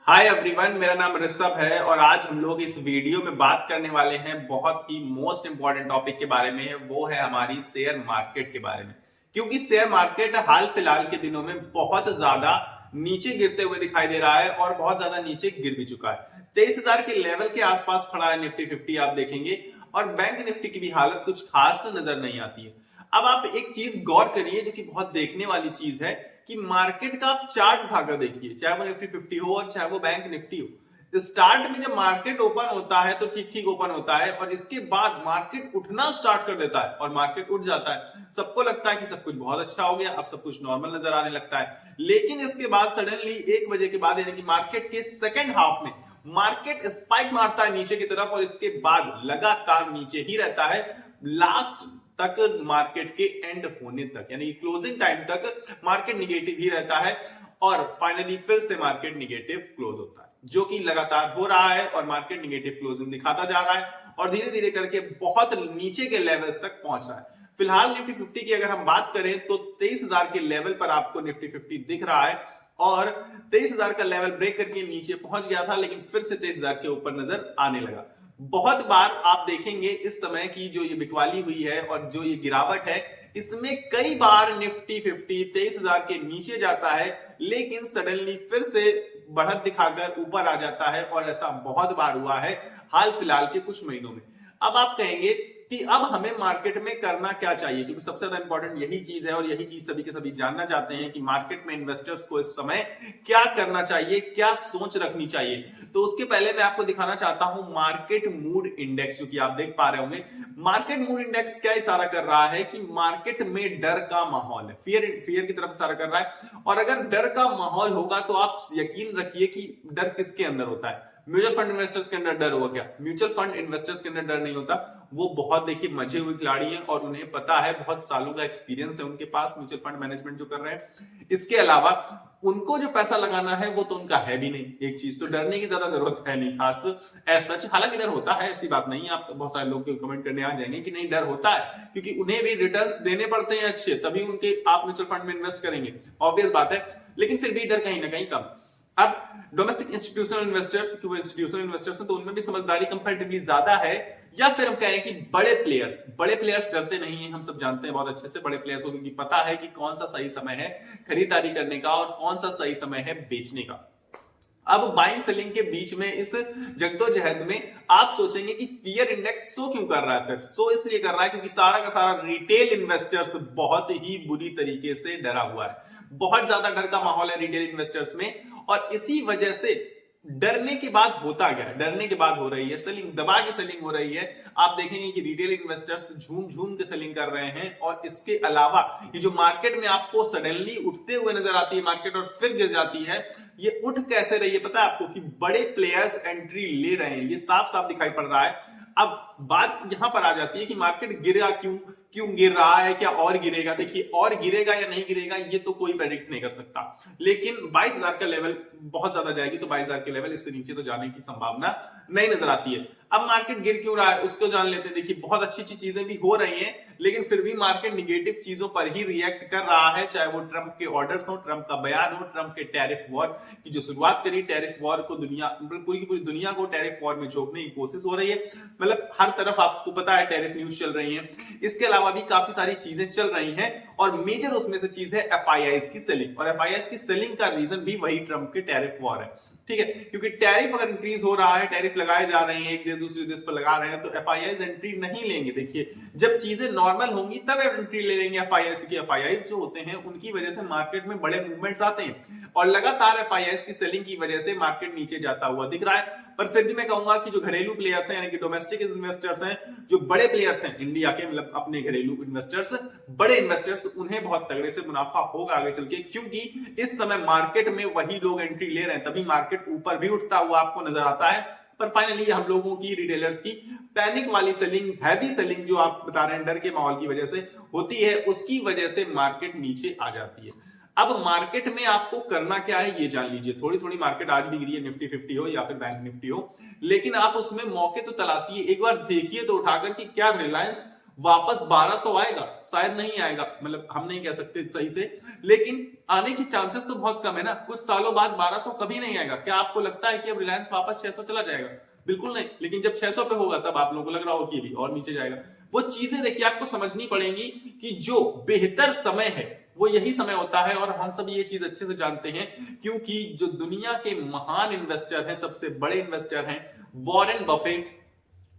Hi everyone, मेरा नाम ऋषभ है और आज हम लोग इस वीडियो में बात करने वाले हैं बहुत ही मोस्ट इंपॉर्टेंट टॉपिक के बारे में। वो है हमारी शेयर मार्केट के बारे में। क्योंकि शेयर मार्केट हाल फिलहाल के दिनों में बहुत ज्यादा नीचे गिरते हुए दिखाई दे रहा है और बहुत ज्यादा नीचे गिर भी चुका है। 23,000 के लेवल के आसपास खड़ा है निफ्टी 50, आप देखेंगे। और बैंक निफ्टी की भी हालत कुछ खास नजर नहीं आती है। अब आप एक चीज गौर करिए जो कि बहुत देखने वाली चीज है कि मार्केट का आप चार्ट उठाकर देखिए, चाहे वो निफ्टी 50 हो और चाहे वो बैंक निफ्टी हो। स्टार्ट में जब मार्केट ओपन होता है तो ठीक ठीक ओपन होता है और इसके बाद मार्केट उठना स्टार्ट कर देता है और मार्केट उठ जाता है। सबको लगता है कि सब कुछ बहुत अच्छा हो गया, अब सब कुछ नॉर्मल नजर आने लगता है। लेकिन इसके बाद सडनली 1 बजे के बाद यानी कि मार्केट के सेकेंड हाफ में मार्केट स्पाइक मारता है नीचे की तरफ और इसके बाद लगातार नीचे ही रहता है लास्ट तक, मार्केट के एंड होने तक, यानी क्लोजिंग टाइम तक मार्केट निगेटिव ही रहता है और फाइनली फिर से मार्केट निगेटिव क्लोज होता है, जो कि लगातार हो रहा है और मार्केट निगेटिव क्लोजिंग दिखाता जा रहा है और धीरे धीरे करके बहुत नीचे के लेवल्स तक पहुंच रहा है। फिलहाल निफ्टी 50 की अगर हम बात करें तो 23,000 के लेवल पर आपको निफ्टी 50 दिख रहा है और 23,000 का लेवल ब्रेक करके नीचे पहुंच गया था, लेकिन फिर से 23,000 के ऊपर नजर आने लगा। बहुत बार आप देखेंगे इस समय की जो ये बिकवाली हुई है और जो ये गिरावट है, इसमें कई बार निफ्टी 50 23,000 के नीचे जाता है लेकिन सडनली फिर से बढ़त दिखाकर ऊपर आ जाता है और ऐसा बहुत बार हुआ है हाल फिलहाल के कुछ महीनों में। अब आप कहेंगे कि अब हमें मार्केट में करना क्या चाहिए, क्योंकि सबसे ज्यादा इंपॉर्टेंट यही चीज है और यही चीज सभी के सभी जानना चाहते हैं कि मार्केट में इन्वेस्टर्स को इस समय क्या करना चाहिए, क्या सोच रखनी चाहिए। तो उसके पहले मैं आपको दिखाना चाहता हूं मार्केट मूड इंडेक्स, जो कि आप देख पा रहे होंगे। मार्केट मूड इंडेक्स क्या इशारा कर रहा है कि मार्केट में डर का माहौल है, फियर की तरफ इशारा कर रहा है। और अगर डर का माहौल होगा तो आप यकीन रखिए कि डर किसके अंदर होता है। म्यूचुअल फंड इन्वेस्टर्स के अंदर डर होगा क्या? म्यूचुअल फंड इन्वेस्टर्स के अंदर डर नहीं होता। वो बहुत देखिए मजे हुए खिलाड़ी हैं और उन्हें पता है, बहुत सालों का एक्सपीरियंस है उनके पास म्यूचुअल फंड मैनेजमेंट जो कर रहे हैं। इसके अलावा उनको जो पैसा लगाना है वो तो उनका है भी नहीं। एक चीज तो डरने की ज्यादा जरूरत है नहीं खास ऐसा। हालांकि डर होता है, ऐसी बात नहीं है। आप बहुत सारे लोग कमेंट करने आ जाएंगे कि नहीं डर होता है, क्योंकि उन्हें भी रिटर्न्स देने पड़ते हैं अच्छे, तभी उनके आप म्यूचुअल फंड में इन्वेस्ट करेंगे, ऑब्वियस बात है। लेकिन फिर भी डर कहीं ना कहीं कम। अब डोमेस्टिक इंस्टीट्यूशनल इन्वेस्टर्स, क्योंकि वो इंस्टीट्यूशनल इन्वेस्टर्स हैं तो उनमें भी समझदारी कंपैरेटिवली ज्यादा है। या फिर हम कहें कि बड़े प्लेयर्स डरते नहीं हैं। हम सब जानते हैं बहुत अच्छे से बड़े प्लेयर्स को, क्योंकि पता है कि कौन सा सही समय है खरीदारी करने का और कौन सा सही समय है बेचने का। अब बाइंग सेलिंग के बीच में इस जद्दोजहद में आप सोचेंगे कि फियर इंडेक्स सो क्यों कर रहा है? फिर सो इसलिए कर रहा है क्योंकि सारा का सारा रिटेल इन्वेस्टर्स बहुत ही बुरी तरीके से डरा हुआ है। बहुत ज्यादा डर का माहौल है रिटेल इन्वेस्टर्स में और इसी वजह से डरने के बाद होता गया, डरने के बाद हो रही है सेलिंग, दबा के सेलिंग हो रही है। आप देखेंगे कि रिटेल इन्वेस्टर्स झूम झूम के सेलिंग कर रहे हैं और इसके अलावा ये जो मार्केट में आपको सडनली उठते हुए नजर आती है मार्केट और फिर गिर जाती है, ये उठ कैसे रही है पता है आपको? कि बड़े प्लेयर्स एंट्री ले रहे हैं, ये साफ साफ दिखाई पड़ रहा है। अब बात यहां पर आ जाती है कि मार्केट गिरा क्यों, क्यों गिर रहा है, क्या और गिरेगा? देखिए, और गिरेगा या नहीं गिरेगा ये तो कोई प्रेडिक्ट नहीं कर सकता, लेकिन 22,000 का लेवल बहुत ज्यादा जाएगी तो 22,000 के लेवल इससे नीचे तो जाने की संभावना नहीं नजर आती है। अब मार्केट गिर क्यों रहा है उसको जान लेते हैं। देखिए, बहुत अच्छी अच्छी चीजें भी हो रही हैं लेकिन फिर भी मार्केट निगेटिव चीजों पर ही रिएक्ट कर रहा है, चाहे वो ट्रंप के ऑर्डर्स हो, ट्रंप का बयान हो, ट्रंप के टैरिफ वॉर की जो शुरुआत करी, टैरिफ वॉर को दुनिया, पूरी की पूरी दुनिया को टैरिफ वॉर में झोंकने की कोशिश हो रही है। मतलब हर तरफ आपको पता है टैरिफ न्यूज चल रही है। इसके अलावा भी काफी सारी चीजें चल रही हैं और मेजर उसमें से चीज है एफआईआईज की सेलिंग, और एफआईआईज की सेलिंग का रीजन भी वही ट्रंप के टैरिफ वॉर है। ठीक है, क्योंकि टैरिफ अगर इंक्रीज हो रहा है, टैरिफ लगाए जा रहे हैं, एक देश दूसरे देश पर लगा रहे हैं, तो एफआईआईज एंट्री नहीं लेंगे। देखिए, जब चीजें नॉर्मल होंगी तब एंट्री ले लेंगे एफआईआईज, क्योंकि एफआईआईज जो होते हैं उनकी वजह से मार्केट में बड़े मूवमेंट्स आते हैं और लगातार एफआईआईज की सेलिंग की वजह से मार्केट नीचे जाता हुआ दिख रहा है। पर फिर भी मैं कहूंगा कि जो घरेलू प्लेयर्स हैं, यानी कि डोमेस्टिक इन्वेस्टर्स हैं, जो बड़े प्लेयर्स हैं इंडिया के, मतलब अपने घरेलू इन्वेस्टर्स, बड़े इन्वेस्टर्स, उन्हें बहुत तगड़े से मुनाफा होगा आगे चल के, क्योंकि इस समय मार्केट में वही लोग एंट्री ले रहे हैं, तभी मार्केट ऊपर भी उठता हुआ आपको नजर आता है। पर फाइनली हम लोगों की, रिटेलर्स की पैनिक वाली सेलिंग, हैवी सेलिंग जो आप बता रहे हैं डर के माहौल की वजह से होती है, उसकी वजह से मार्केट नीचे आ जाती है। अब मार्केट में आपको करना क्या है ये जान लीजिए। थोड़ी थोड़ी मार्केट आज भी गिरी है, निफ्टी 50 हो या फिर बैंक निफ्टी हो, लेकिन आप उसमें मौके तो तलाशिए। एक बार देखिए तो उठाकर कि क्या रिलायंस वापस 1200 आएगा, शायद नहीं आएगा, मतलब हम नहीं कह सकते सही से, लेकिन आने की चांसेस तो बहुत कम है ना। कुछ सालों बाद 1200 कभी नहीं आएगा। क्या आपको लगता है कि अब रिलायंस वापस 600 चला जाएगा? बिल्कुल नहीं। लेकिन जब 600 पे होगा तब आप लोगों को लग रहा हो कि भी और नीचे जाएगा। वो चीजें देखिए आपको समझनी पड़ेंगी कि जो बेहतर समय है वो यही समय होता है, और हम सब ये चीज अच्छे से जानते हैं क्योंकि जो दुनिया के महान इन्वेस्टर हैं, सबसे बड़े इन्वेस्टर हैं वॉरेन बफेट,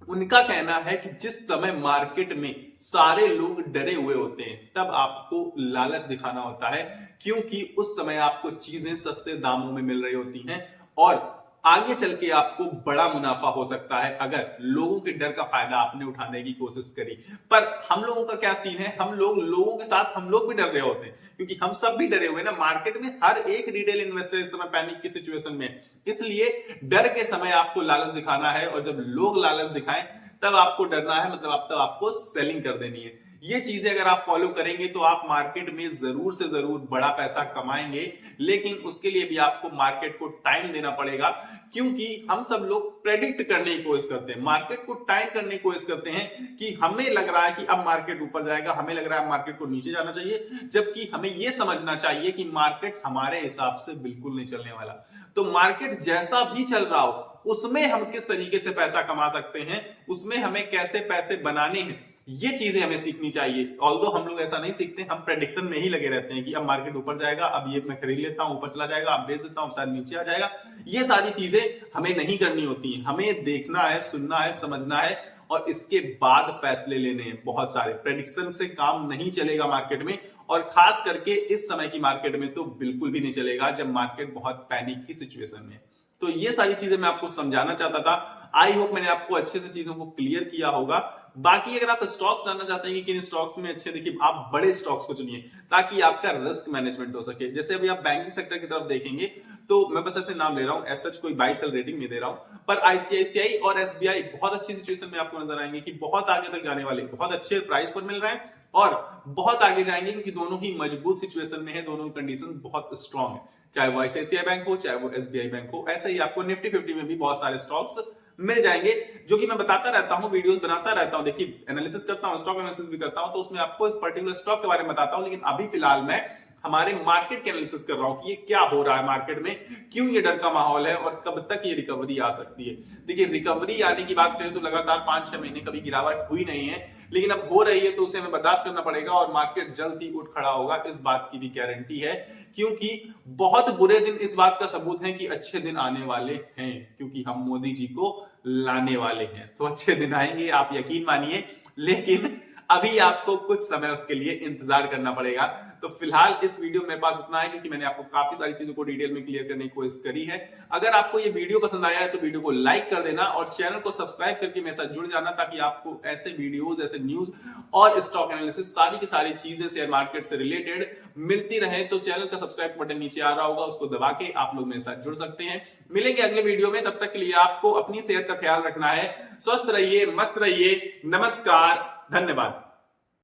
उनका कहना है कि जिस समय मार्केट में सारे लोग डरे हुए होते हैं तब आपको लालच दिखाना होता है, क्योंकि उस समय आपको चीजें सस्ते दामों में मिल रही होती हैं और आगे चल के आपको बड़ा मुनाफा हो सकता है अगर लोगों के डर का फायदा आपने उठाने की कोशिश करी। पर हम लोगों का क्या सीन है, हम लोगों के साथ हम लोग भी डर रहे होते हैं, क्योंकि हम सब भी डरे हुए ना। मार्केट में हर एक रिटेल इन्वेस्टर इस समय पैनिक की सिचुएशन में, इसलिए डर के समय आपको लालच दिखाना है, और जब लोग लालच दिखाएं तब आपको डरना है, मतलब तब आपको सेलिंग कर देनी है। ये चीजें अगर आप फॉलो करेंगे तो आप मार्केट में जरूर से जरूर बड़ा पैसा कमाएंगे, लेकिन उसके लिए भी आपको मार्केट को टाइम देना पड़ेगा, क्योंकि हम सब लोग प्रेडिक्ट करने की कोशिश करते हैं, मार्केट को टाइम करने की कोशिश करते हैं कि हमें लग रहा है कि अब मार्केट ऊपर जाएगा, हमें लग रहा है मार्केट को नीचे जाना चाहिए, जबकि हमें यह समझना चाहिए कि मार्केट हमारे हिसाब से बिल्कुल नहीं चलने वाला। तो मार्केट जैसा भी चल रहा हो उसमें हम किस तरीके से पैसा कमा सकते हैं, उसमें हमें कैसे पैसे बनाने हैं, ये चीजें हमें सीखनी चाहिए। ऑल्दो हम लोग ऐसा नहीं सीखते, हम प्रेडिक्शन में ही लगे रहते हैं कि अब मार्केट ऊपर जाएगा, अब ये मैं खरीद लेता हूं, ऊपर चला जाएगा, अब बेच देता हूं, शायद नीचे आ जाएगा। ये सारी चीजें हमें नहीं करनी होती हैं, हमें देखना है, सुनना है, समझना है और इसके बाद फैसले लेने हैं। बहुत सारे प्रेडिक्शन से काम नहीं चलेगा मार्केट में, और खास करके इस समय की मार्केट में तो बिल्कुल भी नहीं चलेगा जब मार्केट बहुत पैनिक की सिचुएशन में। तो ये सारी चीजें मैं आपको समझाना चाहता था। आई होप मैंने आपको अच्छे से चीजों को क्लियर किया होगा। बाकी अगर आप स्टॉक्स जानना चाहते हैं कि किन स्टॉक्स में अच्छे, देखिए आप बड़े स्टॉक्स को चुनिए ताकि आपका रिस्क मैनेजमेंट हो सके। जैसे अभी आप बैंकिंग सेक्टर की तरफ देखेंगे तो मैं बस ऐसे नाम ले रहा हूं, ऐसा कोई बाई सेल रेटिंग नहीं दे रहा हूं, पर आईसीआईसीआई और एसबीआई बहुत अच्छी सिचुएशन में आपको नजर आएंगे कि बहुत आगे तक जाने वाले, बहुत अच्छे प्राइस पर मिल रहे हैं और बहुत आगे जाएंगे, क्योंकि दोनों ही मजबूत सिचुएशन में है, दोनों की कंडीशन बहुत स्ट्रांग है, चाहे वो आईसीआईसीआई बैंक हो चाहे वो एसबीआई बैंक हो। ऐसे ही आपको निफ्टी 50 में भी बहुत सारे स्टॉक्स मिल जाएंगे, जो कि मैं बताता रहता हूं, वीडियोस बनाता रहता हूं। देखिए एनालिसिस करता हूं, स्टॉक एनालिसिस भी करता हूं, तो उसमें आपको एक पर्टिकुलर स्टॉक के बारे में बताता हूं। लेकिन अभी फिलहाल मैं हमारे मार्केट के एनालिसिस कर रहा हूं कि ये क्या हो रहा है मार्केट में, क्यों ये डर का माहौल है और कब तक ये रिकवरी आ सकती है। देखिए रिकवरी आने की बात करें तो लगातार 5-6 महीने कभी गिरावट हुई नहीं है, लेकिन अब हो रही है तो उसे हमें बर्दाश्त करना पड़ेगा और मार्केट जल्द ही उठ खड़ा होगा, इस बात की भी गारंटी है। क्योंकि बहुत बुरे दिन इस बात का सबूत है कि अच्छे दिन आने वाले हैं, क्योंकि हम मोदी जी को लाने वाले हैं। तो अच्छे दिन आएंगे, आप यकीन मानिए, लेकिन अभी आपको कुछ समय उसके लिए इंतजार करना पड़ेगा। तो फिलहाल इस वीडियो में मेरे पास इतना है, क्योंकि मैंने आपको काफी सारी चीजों को डिटेल में क्लियर करने की कोशिश करी है। अगर आपको ये वीडियो पसंद आया है तो वीडियो को लाइक कर देना और चैनल को सब्सक्राइब करके मेरे साथ जुड़ जाना, ताकि आपको ऐसे वीडियोस, ऐसे न्यूज और स्टॉक एनालिसिस सारी की सारी चीजें शेयर मार्केट से रिलेटेड मिलती रहे। तो चैनल का सब्सक्राइब बटन नीचे आ रहा होगा, उसको दबा के आप लोग मेरे साथ जुड़ सकते हैं। मिलेंगे अगले वीडियो में, तब तक के लिए आपको अपनी सेहत का ख्याल रखना है। स्वस्थ रहिए, मस्त रहिए, नमस्कार, धन्यवाद।